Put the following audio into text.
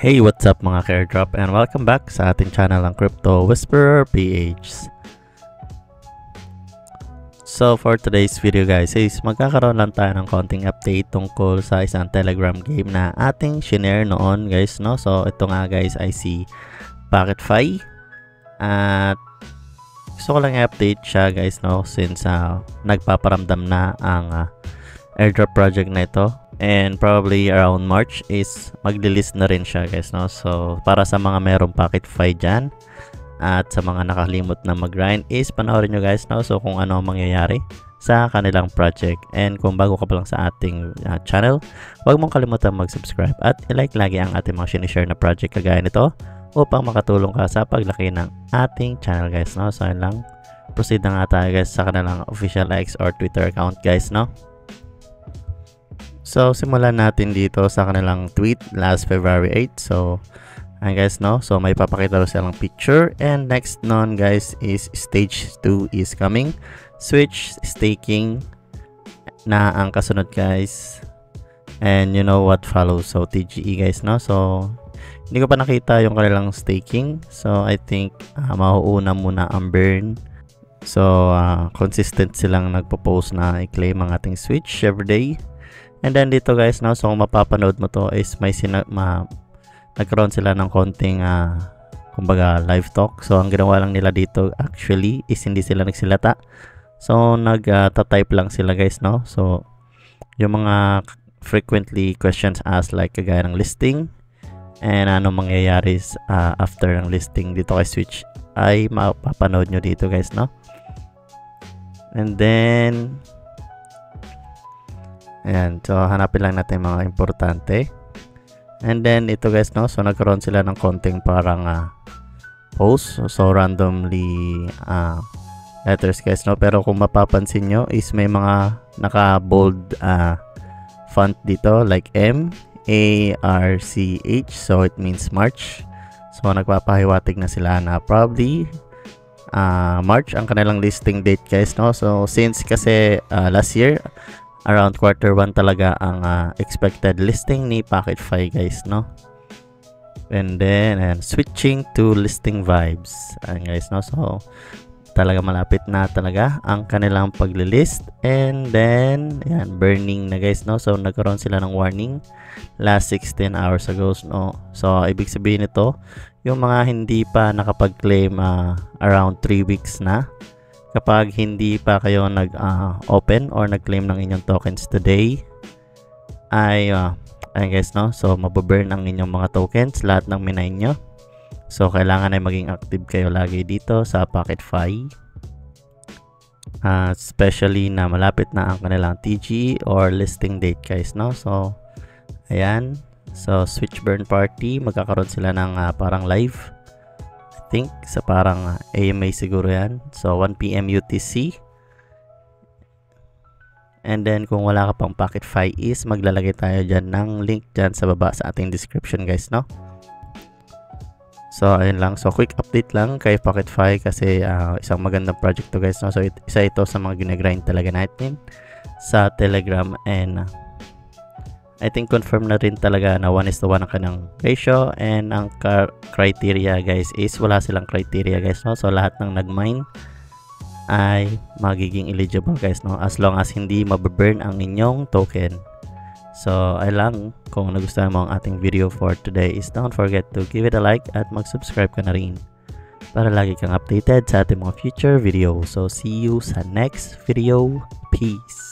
Hey, what's up mga ka-airdrop and welcome back sa ating channel ang Crypto Whisperer PH. So for today's video guys is magkakaroon lang tayo ng konting update tungkol sa isang Telegram game na ating shinare noon guys, no? So ito nga guys ay si PocketFi at gusto ko lang i-update siya guys, no? Since nagpaparamdam na ang airdrop project na ito. And probably around March is magli-list na rin siya guys, no? So para sa mga merong PocketFi dyan at sa mga nakalimot na mag-grind is panoorin nyo guys, no? So kung ano ang mangyayari sa kanilang project. And kung bago ka pa lang sa ating channel, huwag mong kalimutan mag-subscribe at i-like lagi ang ating mga sinishare na project kagaya nito upang makatulong ka sa paglaki ng ating channel guys, no? So yun lang, proceed na nga tayo guys sa kanilang official X or Twitter account guys, no? So, simulan natin dito sa kanilang tweet last February 8. So, ayan guys, no? So, may papakita rin silang picture. And next nun, guys, is stage 2 is coming. Switch staking na ang kasunod, guys. And you know what follows. So, TGE, guys, no? So, hindi ko pa nakita yung kanilang staking. So, I think mauuna muna ang burn. So, consistent silang nagpo-post na i-claim ang ating switch everyday. And then dito guys, no, so kung mapapanood mo to is may nagkaroon sila ng konting kumbaga live talk. So ang ginawa lang nila dito actually is hindi sila nagsilata. So nagta-type lang sila guys, no. So yung mga frequently questions asked like kagaya ng listing and ano mangyayari after ng listing dito kay Switch ay mapapanood nyo dito guys, no. And then ayan, so hanapin lang natin mga importante. And then ito guys, no, so nagkaroon sila ng konting parang post, so randomly letters guys, no. Pero kung mapapansin nyo is may mga naka-bold font dito like M-A-R-C-H, so it means March. So nagpapahiwatig na sila na probably March ang kanilang listing date guys, no. So since kasi last year around Q1 talaga ang expected listing ni PocketFi guys, no. And then switching to listing vibes, ayan guys, no. So talaga malapit na talaga ang kanilang paglilist. And then ayan, burning na guys, no. So nagkaroon sila ng warning last 16 hours ago, no. So ibig sabihin nito yung mga hindi pa nakapag-claim around 3 weeks na. Kapag hindi pa kayo nag-open or nag-claim ng inyong tokens today, ay ayan guys, no. So mababurn ang inyong mga tokens, lahat ng minine nyo. So kailangan ay maging active kayo lagi dito sa PocketFi, especially na malapit na ang kanilang TGE or listing date guys, no. So ayan, so Switch burn party, magkakaroon sila ng parang live, think sa parang AMA siguro yan. So 1 PM UTC. And then kung wala ka pang PocketFi is maglalagay tayo dyan ng link dyan sa baba sa ating description guys, no. So ayun lang, so quick update lang kay PocketFi kasi isang magandang project to guys, no. So isa ito sa mga ginagrind talaga natin sa Telegram. And I think confirm na rin talaga na 1:1 ang kanang ratio. And ang criteria guys is wala silang criteria guys, no. So lahat ng nag-mine ay magiging eligible guys, no, as long as hindi mababurn ang inyong token. So ay lang, kung nagustuhan mo ang ating video for today is don't forget to give it a like at mag-subscribe ka na rin para lagi kang updated sa ating mga future video. So see you sa next video. Peace.